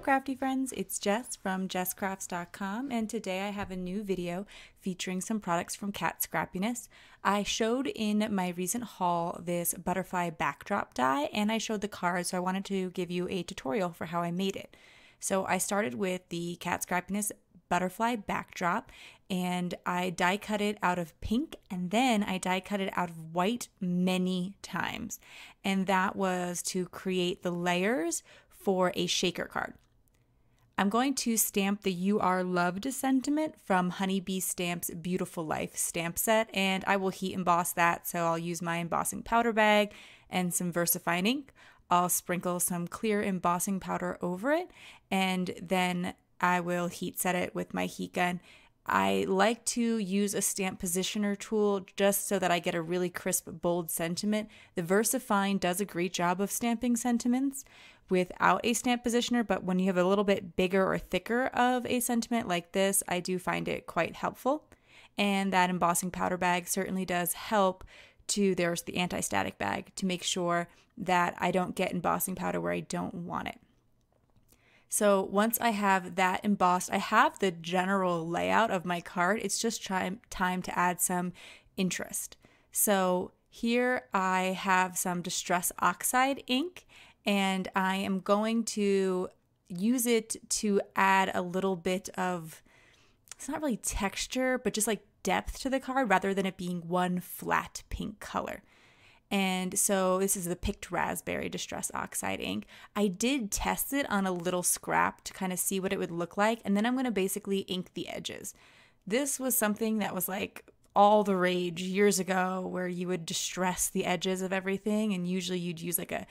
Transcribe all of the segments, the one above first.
crafty friends, it's Jess from jesscrafts.com, and today I have a new video featuring some products from Kat Scrappiness. I showed in my recent haul this butterfly backdrop die, and I showed the card, so I wanted to give you a tutorial for how I made it. So I started with the Kat Scrappiness butterfly backdrop, and I die cut it out of pink, and then I die cut it out of white many times, and that was to create the layers for a shaker card. I'm going to stamp the You Are Loved sentiment from Honeybee Stamp's Beautiful Life stamp set, and I will heat emboss that, so I'll use my embossing powder bag and some VersaFine ink. I'll sprinkle some clear embossing powder over it, and then I will heat set it with my heat gun. I like to use a stamp positioner tool just so that I get a really crisp, bold sentiment. The VersaFine does a great job of stamping sentiments without a stamp positioner, but when you have a little bit bigger or thicker of a sentiment like this, I do find it quite helpful. And that embossing powder bag certainly does help to, there's the anti-static bag, to make sure that I don't get embossing powder where I don't want it. So once I have that embossed, I have the general layout of my card. It's just time to add some interest. So here I have some Distress Oxide ink, and I am going to use it to add a little bit of, it's not really texture, but just like depth to the card rather than it being one flat pink color. And so this is the Picked Raspberry Distress Oxide ink. I did test it on a little scrap to kind of see what it would look like, and then I'm going to basically ink the edges. This was something that was like all the rage years ago, where you would distress the edges of everything, and usually you'd use like a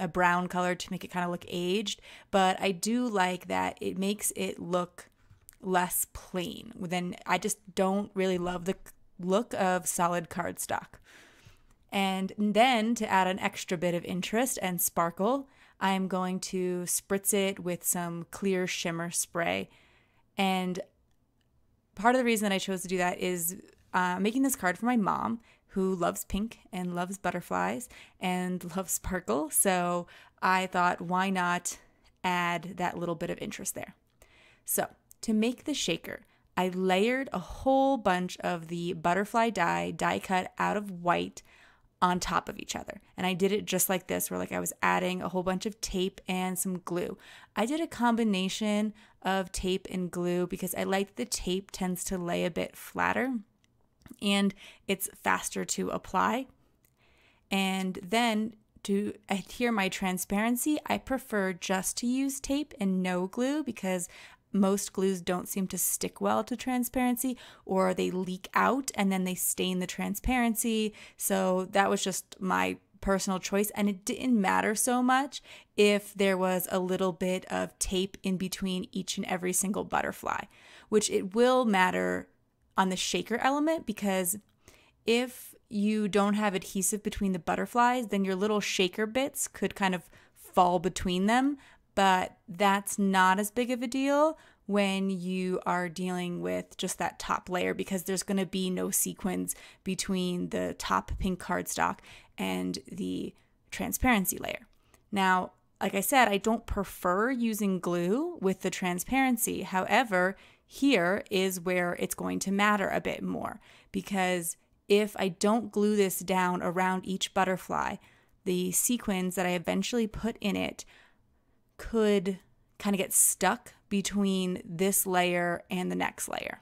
brown color to make it kind of look aged. But I do like that it makes it look less plain. Then I just don't really love the look of solid cardstock. And then to add an extra bit of interest and sparkle, I'm going to spritz it with some clear shimmer spray. And part of the reason that I chose to do that is making this card for my mom, who loves pink and loves butterflies and loves sparkle. So I thought, why not add that little bit of interest there? So to make the shaker, I layered a whole bunch of the butterfly die cut out of white on top of each other. And I did it just like this, where like I was adding a whole bunch of tape and some glue. I did a combination of tape and glue because I like the tape tends to lay a bit flatter and it's faster to apply. And then to adhere my transparency, I prefer just to use tape and no glue because most glues don't seem to stick well to transparency, or they leak out and then they stain the transparency. So that was just my personal choice, and it didn't matter so much if there was a little bit of tape in between each and every single butterfly, which it will matter on the shaker element, because if you don't have adhesive between the butterflies, then your little shaker bits could kind of fall between them. But that's not as big of a deal when you are dealing with just that top layer, because there's going to be no sequins between the top pink cardstock and the transparency layer. Now, like I said, I don't prefer using glue with the transparency. However, here is where it's going to matter a bit more, because if I don't glue this down around each butterfly, the sequins that I eventually put in it could kind of get stuck between this layer and the next layer.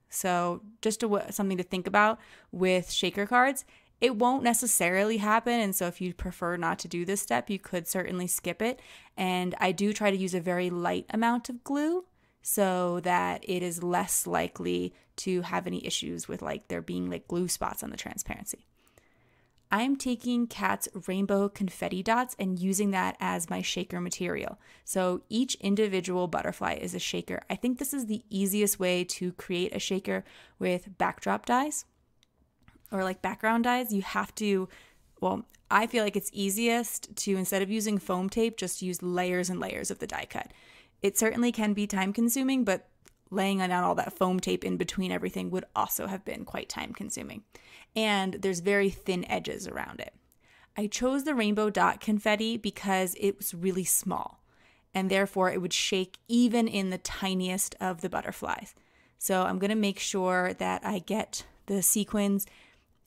So just something to think about with shaker cards. It won't necessarily happen, and so if you prefer not to do this step, you could certainly skip it. And I do try to use a very light amount of glue so that it is less likely to have any issues with like there being like glue spots on the transparency. I'm taking Kat's rainbow confetti dots and using that as my shaker material. So each individual butterfly is a shaker. I think this is the easiest way to create a shaker with backdrop dies or like background dies. You have to, well, I feel like it's easiest to, instead of using foam tape, just use layers and layers of the die cut. It certainly can be time consuming, but laying down all that foam tape in between everything would also have been quite time consuming. And there's very thin edges around it. I chose the rainbow dot confetti because it was really small. and therefore it would shake even in the tiniest of the butterflies. So I'm going to make sure that I get the sequins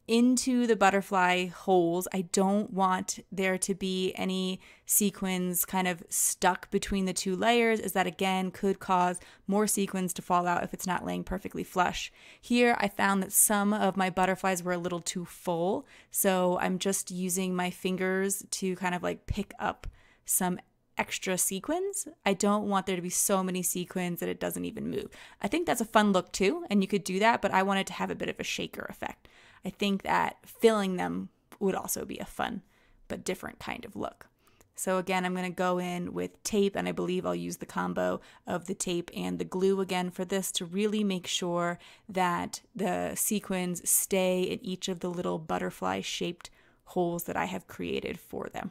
into the butterfly holes. I don't want there to be any sequins kind of stuck between the two layers, as that again could cause more sequins to fall out if it's not laying perfectly flush. Here I found that some of my butterflies were a little too full, so I'm just using my fingers to kind of like pick up some extra sequins. I don't want there to be so many sequins that it doesn't even move. I think that's a fun look too, and you could do that, but I wanted to have a bit of a shaker effect. I think that filling them would also be a fun but different kind of look. So again, I'm going to go in with tape, and I believe I'll use the combo of the tape and the glue again for this to really make sure that the sequins stay in each of the little butterfly shaped holes that I have created for them.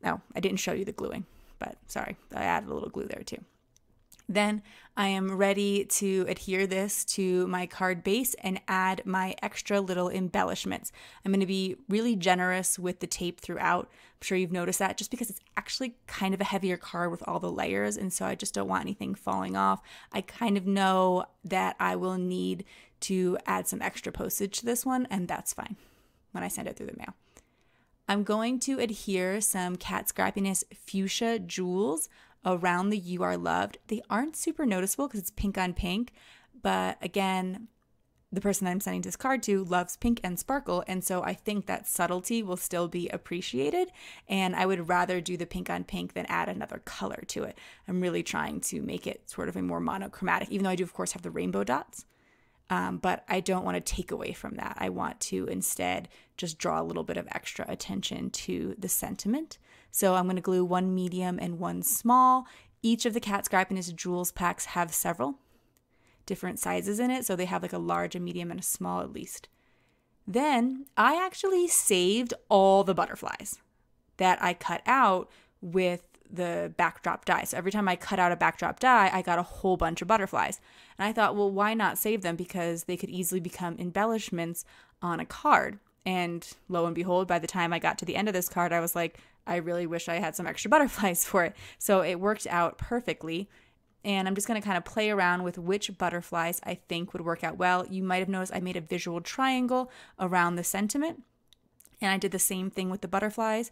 No, I didn't show you the gluing, but sorry, I added a little glue there too. Then I am ready to adhere this to my card base and add my extra little embellishments. I'm going to be really generous with the tape throughout. I'm sure you've noticed that, just because it's actually kind of a heavier card with all the layers, and so I just don't want anything falling off. I kind of know that I will need to add some extra postage to this one, and that's fine when I send it through the mail. I'm going to adhere some Kat Scrappiness Fuschia Jewels around the You Are Loved. They aren't super noticeable because it's pink on pink, but again, the person that I'm sending this card to loves pink and sparkle, and so I think that subtlety will still be appreciated, and I would rather do the pink on pink than add another color to it. I'm really trying to make it sort of a more monochromatic, even though I do of course have the rainbow dots. But I don't want to take away from that. I want to instead just draw a little bit of extra attention to the sentiment. So I'm going to glue one medium and one small. Each of the Kat Scrappiness Jewels packs have several different sizes in it, so they have like a large, a medium, and a small at least. Then I actually saved all the butterflies that I cut out with the backdrop die. So every time I cut out a backdrop die, I got a whole bunch of butterflies. And I thought, well, why not save them? Because they could easily become embellishments on a card. And lo and behold, by the time I got to the end of this card, I was like, I really wish I had some extra butterflies for it. So it worked out perfectly. And I'm just going to kind of play around with which butterflies I think would work out well. You might have noticed I made a visual triangle around the sentiment. And I did the same thing with the butterflies.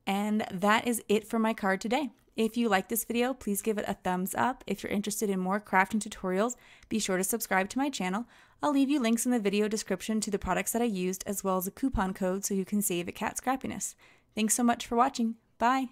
And that is it for my card today. If you like this video, please give it a thumbs up. If you're interested in more crafting tutorials, be sure to subscribe to my channel. I'll leave you links in the video description to the products that I used, as well as a coupon code so you can save at Kat Scrappiness. Thanks so much for watching. Bye!